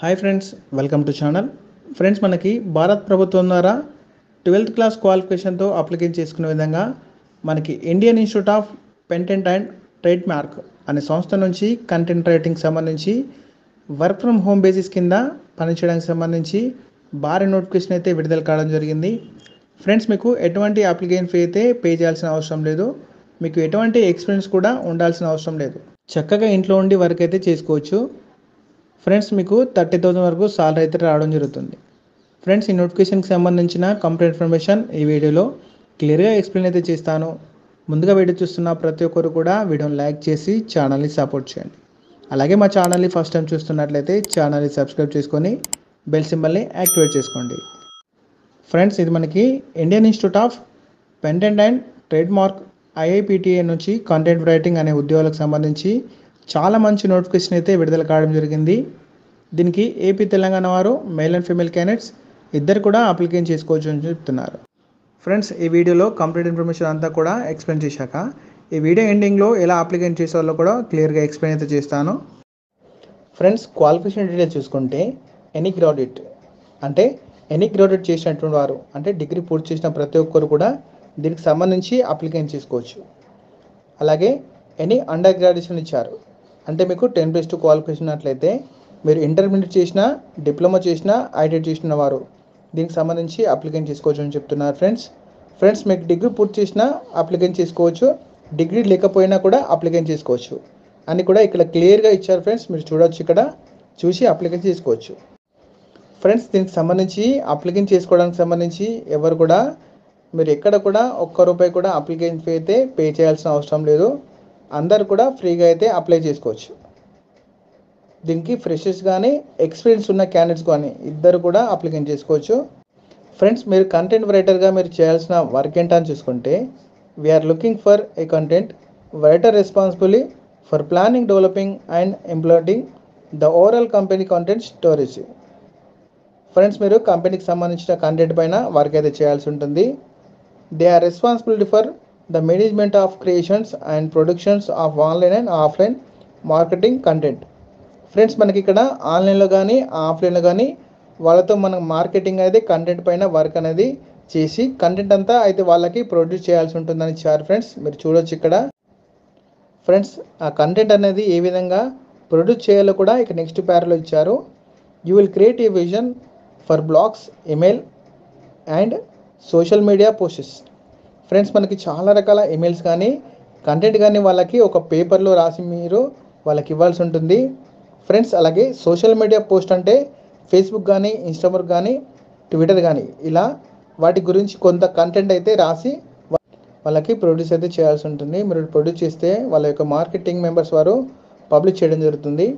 Hi friends, welcome to channel. Friends, మనకి భారత్ ప్రభుత్వం ద్వారా 12th క్లాస్ క్వాలిఫికేషన్తో అప్లికేషన్ చేసుకునే విధంగా మనకి Indian institute of patent and trade mark అనే సంస్థ నుంచి కంటెంట్ రైటింగ్ సంబంధించి వర్క్ ఫ్రమ్ హోమ్ బేసిస్ కింద పనిచేయడానికి సంబంధించి భారీ నోటిఫికేషన్ అయితే విడుదల కావడం జరిగింది. ఫ్రెండ్స్, మీకు ఎటువంటి అప్లికేషన్ ఫీ అయితే పే చేయాల్సిన అవసరం లేదు. మీకు ఎటువంటి ఎక్స్పీరియన్స్ కూడా ఉండాల్సిన అవసరం లేదు. చక్కగా ఇంట్లో ఉండి వర్క్ అయితే చేసుకోవచ్చు. ఫ్రెండ్స్, మీకు 30,000 వరకు సాలరీ అయితే రావడం జరుగుతుంది. ఫ్రెండ్స్, ఈ నోటిఫికేషన్కి సంబంధించిన కంప్లీట్ ఇన్ఫర్మేషన్ ఈ వీడియోలో క్లియర్గా ఎక్స్ప్లెయిన్ అయితే చేస్తాను. ముందుగా వీడియో చూస్తున్న ప్రతి ఒక్కరు కూడా వీడియోని లైక్ చేసి ఛానల్ని సపోర్ట్ చేయండి. అలాగే మా ఛానల్ని ఫస్ట్ టైం చూస్తున్నట్లయితే ఛానల్ని సబ్స్క్రైబ్ చేసుకొని బెల్ సింబల్ని యాక్టివేట్ చేసుకోండి. ఫ్రెండ్స్, ఇది మనకి Indian institute of patent and trade mark IIPTA నుంచి కంటెంట్ రైటింగ్ అనే ఉద్యోగాలకు సంబంధించి చాలా మంచి నోటిఫికేషన్ అయితే విడుదల కావడం జరిగింది. దీనికి ఏపీ తెలంగాణ వారు మేల్ అండ్ ఫీమేల్ క్యాండిడేట్స్ ఇద్దరు కూడా అప్లికేషన్ చేసుకోవచ్చు అని చెప్తున్నారు. ఫ్రెండ్స్, ఈ వీడియోలో కంప్లీట్ ఇన్ఫర్మేషన్ అంతా కూడా ఎక్స్ప్లెయిన్ చేశాక ఈ వీడియో ఎండింగ్లో ఎలా అప్లికేషన్ చేసేవాళ్ళో కూడా క్లియర్గా ఎక్స్ప్లెయిన్ అయితే చేస్తాను. ఫ్రెండ్స్, క్వాలిఫికేషన్ డీటెయిల్స్ చూసుకుంటే ఎనీ గ్రాడ్యుయేట్ అంటే ఎనీ గ్రాడ్యుయేట్ చేసినటువంటి వారు అంటే డిగ్రీ పూర్తి చేసిన ప్రతి ఒక్కరు కూడా దీనికి సంబంధించి అప్లికేషన్ చేసుకోవచ్చు. అలాగే ఎనీ అండర్ గ్రాడ్యుయేషన్ ఇచ్చారు అంటే మీకు 10+2 క్వాలిఫికేషన్ ఉన్నట్లయితే మీరు ఇంటర్మీడియట్ చేసినా డిప్లొమా చేసినా ఐటీఐ చేసిన వారు దీనికి సంబంధించి అప్లికేషన్ చేసుకోవచ్చు అని చెప్తున్నారు. ఫ్రెండ్స్, మీకు డిగ్రీ పూర్తి చేసినా అప్లికేషన్ చేసుకోవచ్చు, డిగ్రీ లేకపోయినా కూడా అప్లికేషన్ చేసుకోవచ్చు అని కూడా ఇక్కడ క్లియర్గా ఇచ్చారు. ఫ్రెండ్స్, మీరు చూడవచ్చు, ఇక్కడ చూసి అప్లికేషన్ చేసుకోవచ్చు. ఫ్రెండ్స్, దీనికి సంబంధించి అప్లికేషన్ చేసుకోవడానికి సంబంధించి ఎవరు కూడా మీరు ఎక్కడ కూడా ₹1 కూడా అప్లికేషన్ ఫీ అయితే పే చేయాల్సిన అవసరం లేదు. అందరు కూడా ఫ్రీగా అయితే అప్లై చేసుకోవచ్చు. దీనికి ఫ్రెషర్స్ కానీ ఎక్స్పీరియన్స్ ఉన్న క్యాండిడేట్స్ కానీ ఇద్దరు కూడా అప్లికేషన్ చేసుకోవచ్చు. ఫ్రెండ్స్, మీరు కంటెంట్ రైటర్గా మీరు చేయాల్సిన వర్క్ ఏంటని చూసుకుంటే we are looking for a content writer responsibly for planning, developing and implementing the overall company content storage. Friends, మీరు కంపెనీకి సంబంధించిన కంటెంట్ పైన వర్క్ అయితే చేయాల్సి ఉంటుంది. They are responsibility for the management of creations and productions of online and offline marketing content. Friends, మనకి ఇక్కడ ఆన్లైన్లో కానీ ఆఫ్లైన్లో కానీ వాళ్ళతో మనం మార్కెటింగ్ అనేది కంటెంట్ పైన వర్క్ అనేది చేసి కంటెంట్ అంతా అయితే వాళ్ళకి ప్రొడ్యూస్ చేయాల్సి ఉంటుందని ఇచ్చారు. ఫ్రెండ్స్, మీరు చూడొచ్చు ఇక్కడ. ఫ్రెండ్స్, ఆ కంటెంట్ అనేది ఏ విధంగా ప్రొడ్యూస్ చేయాలో కూడా ఇక నెక్స్ట్ ప్యారాలో ఇచ్చారు. You will create a vision for blogs, email and social media posts. Friends, మనకి చాలా రకాల ఈమెయిల్స్ కానీ కంటెంట్ కానీ వాళ్ళకి ఒక పేపర్లో రాసి మీరు వాళ్ళకి ఇవ్వాల్సి ఉంటుంది. ఫ్రెండ్స్, అలాగే సోషల్ మీడియా పోస్ట్ అంటే ఫేస్బుక్ కానీ ఇన్స్టాగ్రామ్ కానీ ట్విట్టర్ కానీ ఇలా వాటి గురించి కొంత కంటెంట్ అయితే రాసి వాళ్ళకి ప్రొడ్యూస్ అయితే చేయాల్సి ఉంటుంది. మీరు ప్రొడ్యూస్ చేస్తే వాళ్ళ యొక్క మార్కెటింగ్ మెంబర్స్ వారు పబ్లిష్ చేయడం జరుగుతుంది.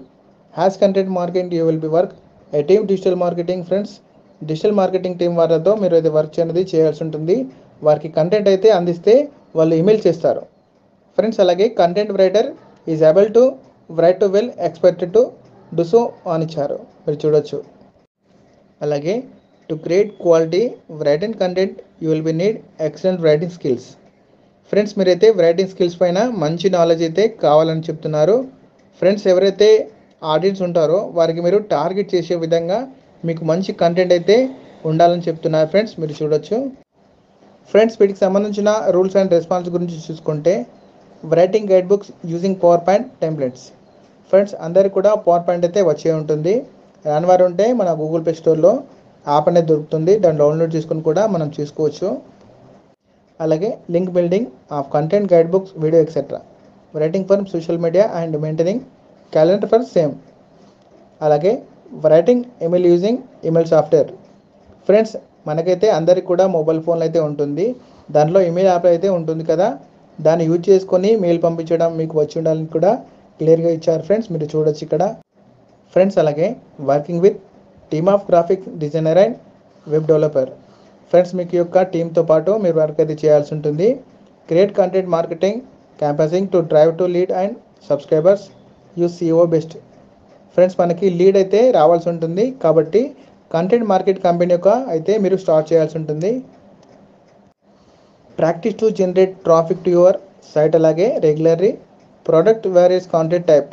Has content marketing you will be work A team digital marketing. Friends, digital marketing team వారితో మీరు అయితే వర్క్ అనేది చేయాల్సి ఉంటుంది. వారికి కంటెంట్ అయితే అందిస్తే వాళ్ళు ఈమెయిల్ చేస్తారు. ఫ్రెండ్స్, అలాగే content writer is able to right to well expected to do so అని ఇచ్చారు, మీరు చూడొచ్చు. అలాగే to create quality writing content you will be need excellent writing skills. Friends, మీరైతే రైటింగ్ స్కిల్స్ పైన మంచి నాలెడ్జ్ అయితే కావాలని చెప్తున్నారు. ఫ్రెండ్స్, ఎవరైతే ఆడియన్స్ ఉంటారో వారికి మీరు టార్గెట్ చేసే విధంగా మీకు మంచి కంటెంట్ అయితే ఉండాలని చెప్తున్నారు. ఫ్రెండ్స్, మీరు చూడొచ్చు. ఫ్రెండ్స్, వీటికి సంబంధించిన రూల్స్ అండ్ రెస్పాన్స్ గురించి చూసుకుంటే writing guide books using power point templates. Friends, అందరికి కూడా పవర్ పాయింట్ అయితే వచ్చే ఉంటుంది. రాని వారు ఉంటే మన గూగుల్ ప్లే స్టోర్లో యాప్ అనేది దొరుకుతుంది, దాన్ని డౌన్లోడ్ చేసుకుని కూడా మనం చూసుకోవచ్చు. అలాగే link building of content guide books video etcetera, writing for social media and maintaining calendar for same. అలాగే writing email using email software. Friends, మనకైతే అందరికి కూడా మొబైల్ ఫోన్లు అయితే ఉంటుంది, దాంట్లో ఈమెయిల్ యాప్ అయితే ఉంటుంది కదా, దాన్ని యూజ్ చేసుకొని మెయిల్ పంపించడం మీకు వచ్చి ఉండాలని కూడా క్లియర్గా ఇచ్చారు. ఫ్రెండ్స్, మీరు చూడొచ్చు ఇక్కడ. ఫ్రెండ్స్, అలాగే working with team of graphic designer and web developer. Friends, మీకు యొక్క టీంతో పాటు మీరు వర్క్ అయితే చేయాల్సి ఉంటుంది. Create content marketing campaigns to drive to lead and subscribers use SEO best. Friends, మనకి లీడ్ అయితే రావాల్సి ఉంటుంది కాబట్టి కంటెంట్ మార్కెట్ కంపెనీ యొక్క అయితే మీరు స్టార్ట్ చేయాల్సి ఉంటుంది. Practice to generate traffic to your site. అలాగే regularly product various content type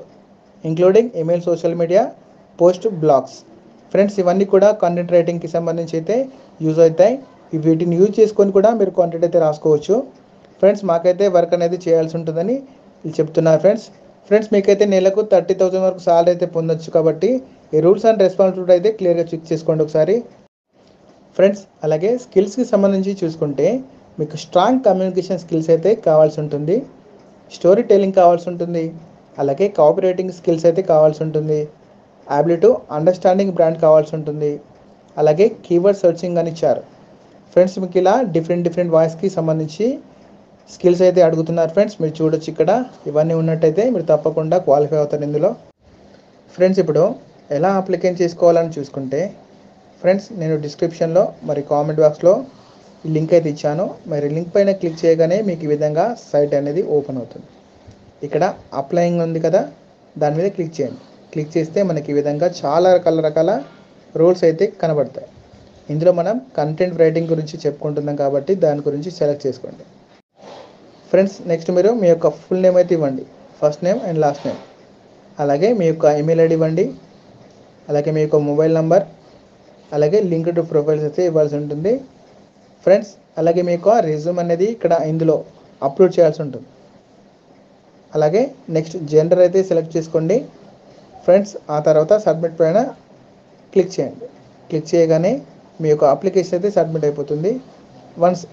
including email, social media, post, blogs. Friends ఇవన్నీ కూడా కంటెంట్ రైటింగ్కి సంబంధించి అయితే యూజ్ అవుతాయి. వీటిని యూజ్ చేసుకొని కూడా మీరు కాంటెంట్ అయితే రాసుకోవచ్చు. ఫ్రెండ్స్ మాకైతే వర్క్ అనేది చేయాల్సి ఉంటుందని వీళ్ళు చెప్తున్నారు. ఫ్రెండ్స్ మీకైతే నెలకు 30,000 వరకు సాలరీ అయితే పొందొచ్చు. కాబట్టి ఈ రూల్స్ అండ్ రెస్పాన్సిబిలిటీ అయితే క్లియర్గా చెక్ చేసుకోండి ఒకసారి. ఫ్రెండ్స్ అలాగే స్కిల్స్కి సంబంధించి చూసుకుంటే మీకు స్ట్రాంగ్ కమ్యూనికేషన్ స్కిల్స్ అయితే కావాల్సి ఉంటుంది, స్టోరీ టెల్లింగ్ కావాల్సి ఉంటుంది, అలాగే కాపీ రైటింగ్ స్కిల్స్ అయితే కావాల్సి ఉంటుంది, అబిలిటీ అండర్స్టాండింగ్ బ్రాండ్ కావాల్సి ఉంటుంది, అలాగే కీవర్డ్ సెర్చింగ్ అని ఇచ్చారు. ఫ్రెండ్స్ మీకు ఇలా డిఫరెంట్ వాయిస్కి సంబంధించి స్కిల్స్ అయితే అడుగుతున్నారు. ఫ్రెండ్స్ మీరు చూడొచ్చు ఇక్కడ ఇవన్నీ ఉన్నట్టయితే మీరు తప్పకుండా క్వాలిఫై అవుతారు ఇందులో. ఫ్రెండ్స్ ఇప్పుడు ఎలా అప్లికేషన్ చేసుకోవాలని చూసుకుంటే ఫ్రెండ్స్ నేను డిస్క్రిప్షన్లో మరి కామెంట్ బాక్స్లో ఈ లింక్ అయితే ఇచ్చాను. మరి లింక్ పైన క్లిక్ చేయగానే మీకు ఈ విధంగా సైట్ అనేది ఓపెన్ అవుతుంది. ఇక్కడ అప్లయింగ్ ఉంది కదా, దాని మీద క్లిక్ చేయండి. క్లిక్ చేస్తే మనకి ఈ విధంగా చాలా రకాల రోల్స్ అయితే కనబడతాయి. ఇందులో మనం కంటెంట్ రైటింగ్ గురించి చెప్పుకుంటున్నాం కాబట్టి దాని గురించి సెలెక్ట్ చేసుకోండి. ఫ్రెండ్స్ నెక్స్ట్ మీరు మీ యొక్క ఫుల్ నేమ్ అయితే ఇవ్వండి, first name and last name. అలాగే మీ యొక్క ఈమెయిల్ ఐడి ఇవ్వండి, అలాగే మీ యొక్క మొబైల్ నంబర్, అలాగే లింక్డ్ ప్రొఫైల్స్ అయితే ఇవ్వాల్సి ఉంటుంది. ఫ్రెండ్స్ అలాగే మీ యొక్క రెజ్యూమ్ అనేది ఇక్కడ ఇందులో అప్లోడ్ చేయాల్సి ఉంటుంది. అలాగే నెక్స్ట్ జెండర్ అయితే సెలెక్ట్ చేసుకోండి. ఫ్రెండ్స్ ఆ తర్వాత సబ్మిట్ పైన క్లిక్ చేయండి. క్లిక్ చేయగానే మీ యొక్క అప్లికేషన్ అయితే సబ్మిట్ అయిపోతుంది.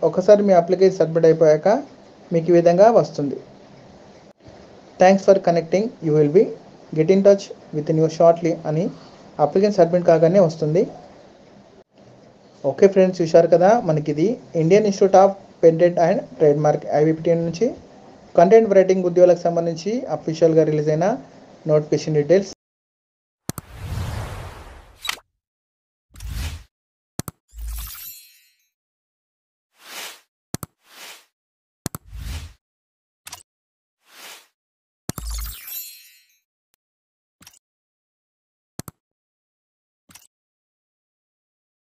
ఒకసారి మీ అప్లికేషన్ సబ్మిట్ అయిపోయాక మీకు ఈ విధంగా వస్తుంది. Thanks for connecting, you will be get in touch with you shortly అని అప్లికేషన్ సబ్మిట్ కాగానే వస్తుంది. ఓకే ఫ్రెండ్స్ చూశారు కదా, మనకి ఇది Indian institute of patent and trademark IBPT నుంచి కంటెంట్ రైటింగ్ ఉద్యోగాలకు సంబంధించి అఫీషియల్గా రిలీజ్ అయిన నోటిఫికేషన్ డీటెయిల్స్.